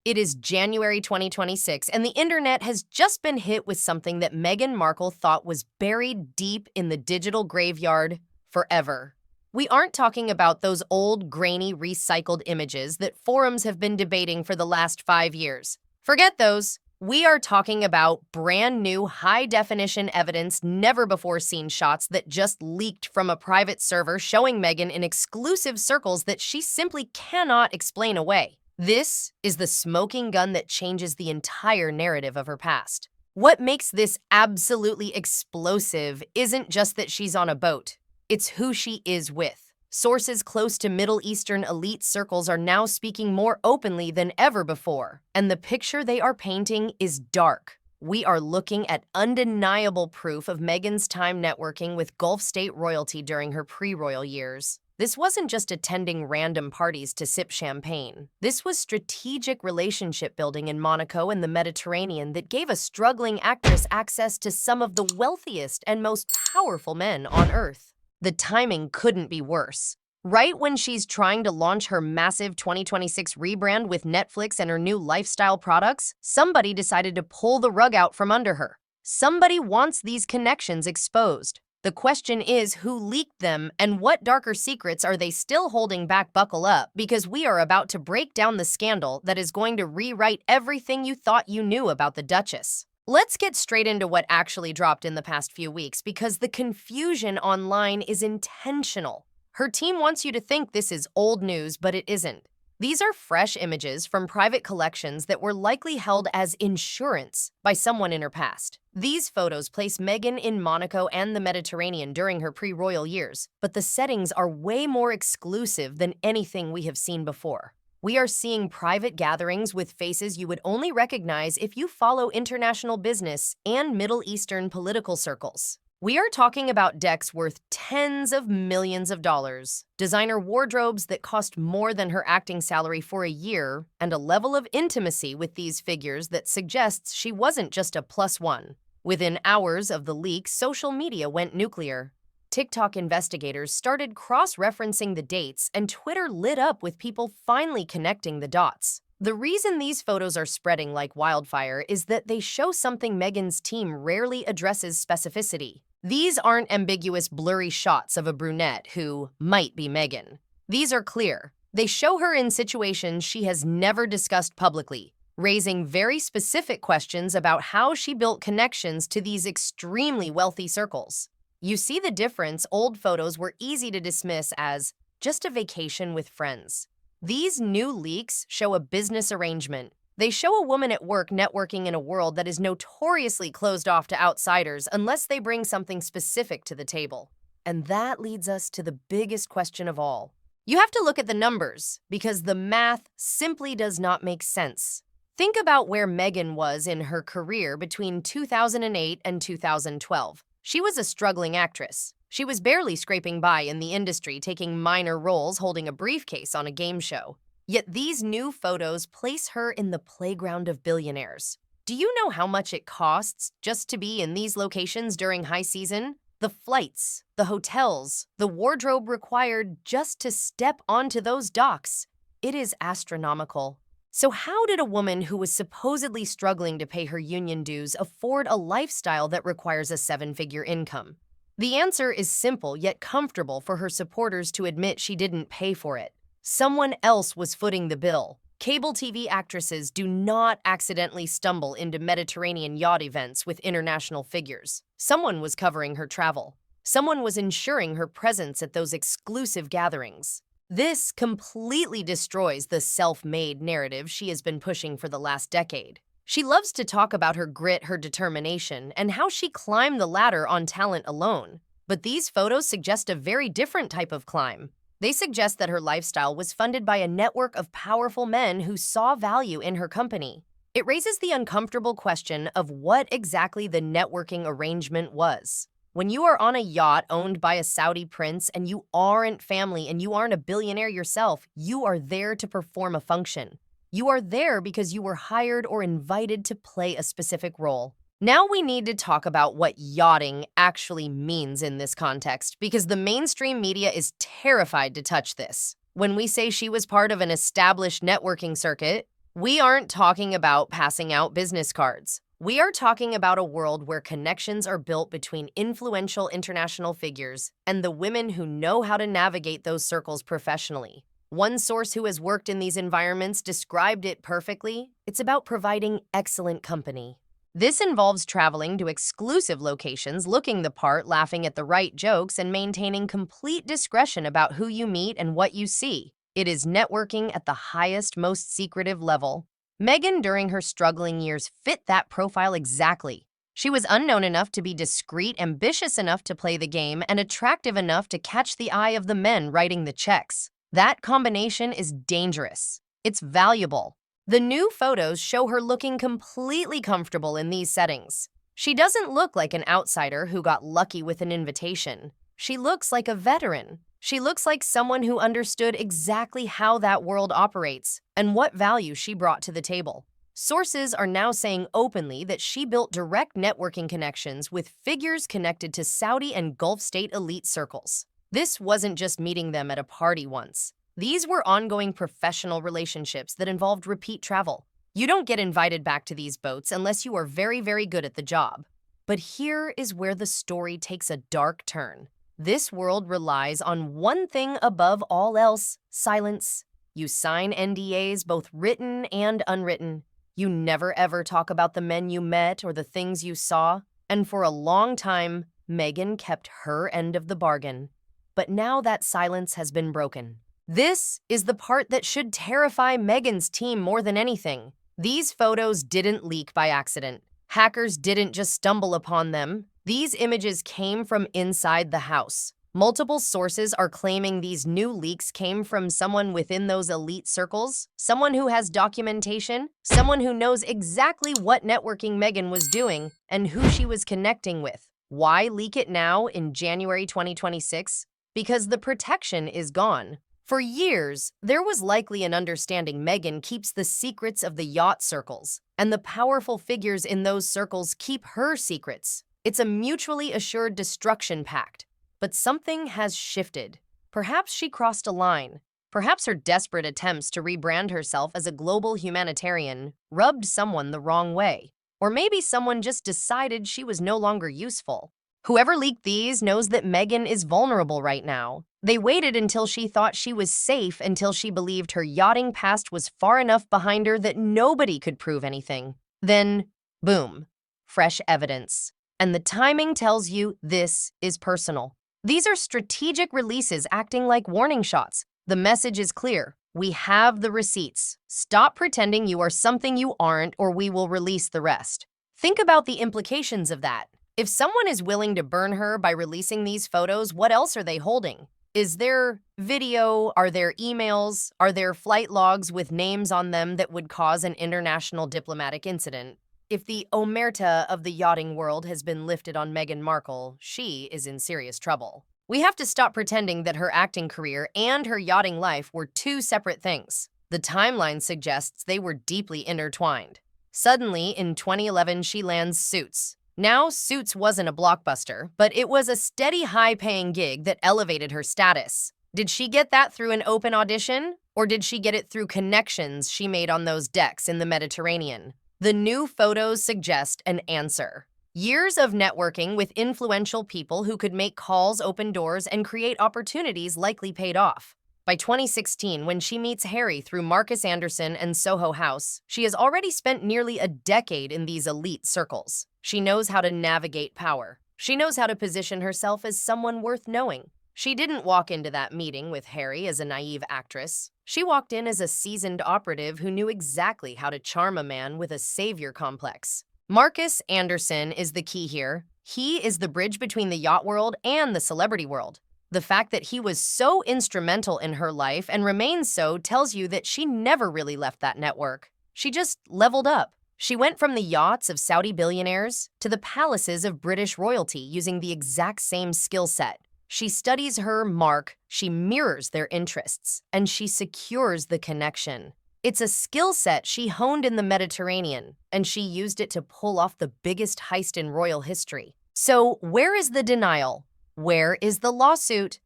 It is January 2026, and the internet has just been hit with something that Meghan Markle thought was buried deep in the digital graveyard forever. We aren't talking about those old, grainy, recycled images that forums have been debating for the last 5 years. Forget those. We are talking about brand new, high definition evidence, never before seen shots that just leaked from a private server showing Meghan in exclusive circles that she simply cannot explain away. This is the smoking gun that changes the entire narrative of her past. What makes this absolutely explosive isn't just that she's on a boat, it's who she is with. Sources close to Middle Eastern elite circles are now speaking more openly than ever before, and the picture they are painting is dark. We are looking at undeniable proof of Meghan's time networking with Gulf state royalty during her pre-royal years. This wasn't just attending random parties to sip champagne. This was strategic relationship building in Monaco and the Mediterranean that gave a struggling actress access to some of the wealthiest and most powerful men on Earth. The timing couldn't be worse. Right when she's trying to launch her massive 2026 rebrand with Netflix and her new lifestyle products, somebody decided to pull the rug out from under her. Somebody wants these connections exposed. The question is, who leaked them and what darker secrets are they still holding back? Buckle up, because we are about to break down the scandal that is going to rewrite everything you thought you knew about the Duchess. Let's get straight into what actually dropped in the past few weeks, because the confusion online is intentional. Her team wants you to think this is old news, but it isn't. These are fresh images from private collections that were likely held as insurance by someone in her past. These photos place Meghan in Monaco and the Mediterranean during her pre-royal years, but the settings are way more exclusive than anything we have seen before. We are seeing private gatherings with faces you would only recognize if you follow international business and Middle Eastern political circles. We are talking about decks worth tens of millions of dollars, designer wardrobes that cost more than her acting salary for a year, and a level of intimacy with these figures that suggests she wasn't just a plus one. Within hours of the leak, social media went nuclear. TikTok investigators started cross-referencing the dates, and Twitter lit up with people finally connecting the dots. The reason these photos are spreading like wildfire is that they show something Meghan's team rarely addresses: specificity. These aren't ambiguous, blurry shots of a brunette who might be Meghan. These are clear. They show her in situations she has never discussed publicly, raising very specific questions about how she built connections to these extremely wealthy circles. You see the difference? Old photos were easy to dismiss as just a vacation with friends. These new leaks show a business arrangement. They show a woman at work networking in a world that is notoriously closed off to outsiders unless they bring something specific to the table. And that leads us to the biggest question of all. You have to look at the numbers, because the math simply does not make sense. Think about where Meghan was in her career between 2008 and 2012. She was a struggling actress. She was barely scraping by in the industry, taking minor roles holding a briefcase on a game show. Yet these new photos place her in the playground of billionaires. Do you know how much it costs just to be in these locations during high season? The flights, the hotels, the wardrobe required just to step onto those docks. It is astronomical. So how did a woman who was supposedly struggling to pay her union dues afford a lifestyle that requires a seven-figure income? The answer is simple yet comfortable for her supporters to admit: she didn't pay for it. Someone else was footing the bill. Cable TV actresses do not accidentally stumble into Mediterranean yacht events with international figures. Someone was covering her travel. Someone was ensuring her presence at those exclusive gatherings. This completely destroys the self-made narrative she has been pushing for the last decade. She loves to talk about her grit, her determination, and how she climbed the ladder on talent alone. But these photos suggest a very different type of climb. They suggest that her lifestyle was funded by a network of powerful men who saw value in her company. It raises the uncomfortable question of what exactly the networking arrangement was. When you are on a yacht owned by a Saudi prince and you aren't family and you aren't a billionaire yourself, you are there to perform a function. You are there because you were hired or invited to play a specific role. Now we need to talk about what yachting actually means in this context, because the mainstream media is terrified to touch this. When we say she was part of an established networking circuit, We aren't talking about passing out business cards. We are talking about a world where connections are built between influential international figures and the women who know how to navigate those circles professionally. One source who has worked in these environments described it perfectly. It's about providing excellent company. This involves traveling to exclusive locations, looking the part, laughing at the right jokes, and maintaining complete discretion about who you meet and what you see. It is networking at the highest, most secretive level. Meghan, during her struggling years, fit that profile exactly. She was unknown enough to be discreet, ambitious enough to play the game, and attractive enough to catch the eye of the men writing the checks. That combination is dangerous. It's valuable. The new photos show her looking completely comfortable in these settings. She doesn't look like an outsider who got lucky with an invitation. She looks like a veteran. She looks like someone who understood exactly how that world operates and what value she brought to the table. Sources are now saying openly that she built direct networking connections with figures connected to Saudi and Gulf state elite circles. This wasn't just meeting them at a party once. These were ongoing professional relationships that involved repeat travel. You don't get invited back to these boats unless you are very, very good at the job. But here is where the story takes a dark turn. This world relies on one thing above all else: silence. You sign NDAs, both written and unwritten. You never ever talk about the men you met or the things you saw. And for a long time, Meghan kept her end of the bargain. But now that silence has been broken. This is the part that should terrify Meghan's team more than anything. These photos didn't leak by accident. Hackers didn't just stumble upon them. These images came from inside the house. Multiple sources are claiming these new leaks came from someone within those elite circles, someone who has documentation, someone who knows exactly what networking Meghan was doing and who she was connecting with. Why leak it now in January 2026? Because the protection is gone. For years, there was likely an understanding Meghan keeps the secrets of the yacht circles, and the powerful figures in those circles keep her secrets. It's a mutually assured destruction pact. But something has shifted. Perhaps she crossed a line. Perhaps her desperate attempts to rebrand herself as a global humanitarian rubbed someone the wrong way. Or maybe someone just decided she was no longer useful. Whoever leaked these knows that Meghan is vulnerable right now. They waited until she thought she was safe, until she believed her yachting past was far enough behind her that nobody could prove anything. Then, boom, fresh evidence. And the timing tells you this is personal. These are strategic releases acting like warning shots. The message is clear. We have the receipts. Stop pretending you are something you aren't, or we will release the rest. Think about the implications of that. If someone is willing to burn her by releasing these photos, what else are they holding? Is there video? Are there emails? Are there flight logs with names on them that would cause an international diplomatic incident? If the omerta of the yachting world has been lifted on Meghan Markle, she is in serious trouble. We have to stop pretending that her acting career and her yachting life were two separate things. The timeline suggests they were deeply intertwined. Suddenly, in 2011, she lands Suits. Now, Suits wasn't a blockbuster, but it was a steady, high-paying gig that elevated her status. Did she get that through an open audition? Or did she get it through connections she made on those decks in the Mediterranean? The new photos suggest an answer. Years of networking with influential people who could make calls, open doors, and create opportunities likely paid off. By 2016, when she meets Harry through Marcus Anderson and Soho House, she has already spent nearly a decade in these elite circles. She knows how to navigate power. She knows how to position herself as someone worth knowing. She didn't walk into that meeting with Harry as a naive actress. She walked in as a seasoned operative who knew exactly how to charm a man with a savior complex. Marcus Anderson is the key here. He is the bridge between the yacht world and the celebrity world. The fact that he was so instrumental in her life and remains so tells you that she never really left that network. She just leveled up. She went from the yachts of Saudi billionaires to the palaces of British royalty using the exact same skill set. She studies her mark, she mirrors their interests, and she secures the connection. It's a skill set she honed in the Mediterranean, and she used it to pull off the biggest heist in royal history. So, where is the denial? Where is the lawsuit?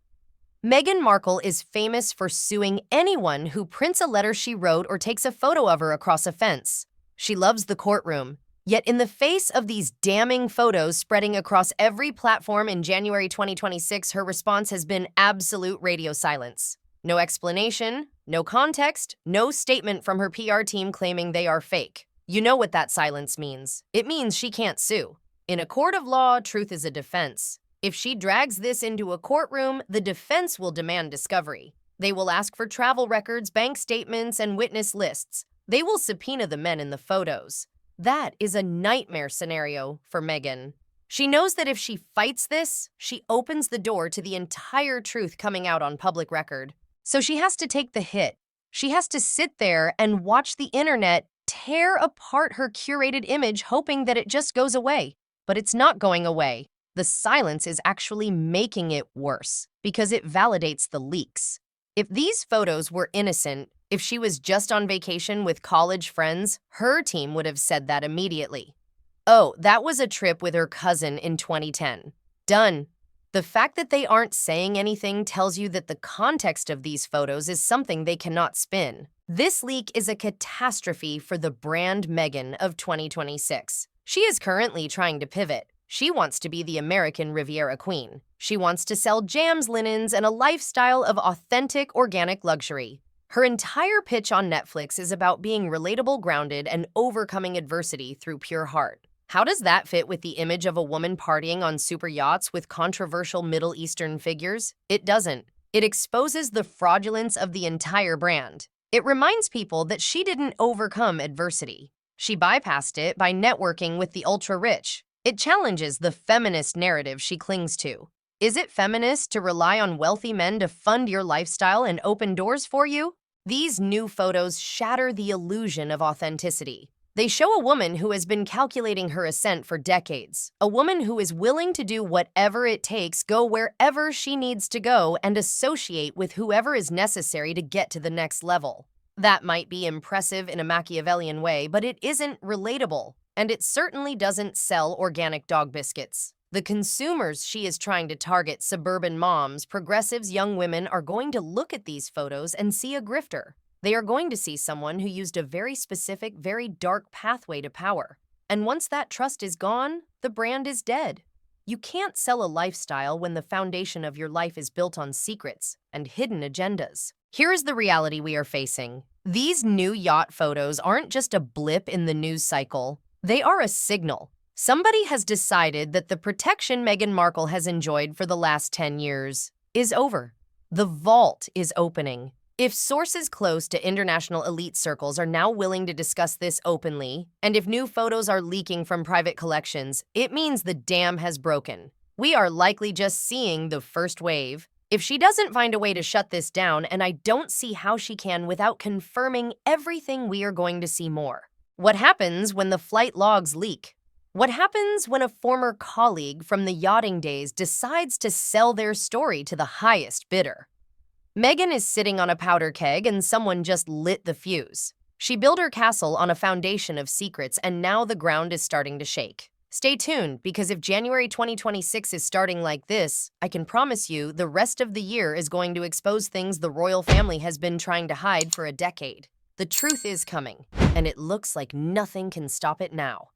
Meghan Markle is famous for suing anyone who prints a letter she wrote or takes a photo of her across a fence. She loves the courtroom. Yet in the face of these damning photos spreading across every platform in January 2026, her response has been absolute radio silence. No explanation, no context, no statement from her PR team claiming they are fake. You know what that silence means. It means she can't sue. In a court of law, truth is a defense. If she drags this into a courtroom, the defense will demand discovery. They will ask for travel records, bank statements, and witness lists. They will subpoena the men in the photos. That is a nightmare scenario for Meghan. She knows that if she fights this, she opens the door to the entire truth coming out on public record. So she has to take the hit. She has to sit there and watch the internet tear apart her curated image, hoping that it just goes away. But it's not going away. The silence is actually making it worse because it validates the leaks. If these photos were innocent, if she was just on vacation with college friends, her team would have said that immediately. Oh, that was a trip with her cousin in 2010. Done. The fact that they aren't saying anything tells you that the context of these photos is something they cannot spin. This leak is a catastrophe for the brand Meghan of 2026. She is currently trying to pivot. She wants to be the American Riviera Queen. She wants to sell jams, linens, and a lifestyle of authentic, organic luxury. Her entire pitch on Netflix is about being relatable, grounded, and overcoming adversity through pure heart. How does that fit with the image of a woman partying on super yachts with controversial Middle Eastern figures? It doesn't. It exposes the fraudulence of the entire brand. It reminds people that she didn't overcome adversity. She bypassed it by networking with the ultra-rich. It challenges the feminist narrative she clings to. Is it feminist to rely on wealthy men to fund your lifestyle and open doors for you? These new photos shatter the illusion of authenticity. They show a woman who has been calculating her ascent for decades, a woman who is willing to do whatever it takes, go wherever she needs to go, and associate with whoever is necessary to get to the next level. That might be impressive in a Machiavellian way, but it isn't relatable. And it certainly doesn't sell organic dog biscuits. The consumers she is trying to target, suburban moms, progressives, young women, are going to look at these photos and see a grifter. They are going to see someone who used a very specific, very dark pathway to power. And once that trust is gone, the brand is dead. You can't sell a lifestyle when the foundation of your life is built on secrets and hidden agendas. Here is the reality we are facing. These new yacht photos aren't just a blip in the news cycle. They are a signal. Somebody has decided that the protection Meghan Markle has enjoyed for the last 10 years is over. The vault is opening. If sources close to international elite circles are now willing to discuss this openly, and if new photos are leaking from private collections, it means the dam has broken. We are likely just seeing the first wave. If she doesn't find a way to shut this down, and I don't see how she can without confirming everything, we are going to see more. What happens when the flight logs leak? What happens when a former colleague from the yachting days decides to sell their story to the highest bidder? Meghan is sitting on a powder keg and someone just lit the fuse. She built her castle on a foundation of secrets and now the ground is starting to shake. Stay tuned, because if January 2026 is starting like this, I can promise you the rest of the year is going to expose things the royal family has been trying to hide for a decade. The truth is coming, and it looks like nothing can stop it now.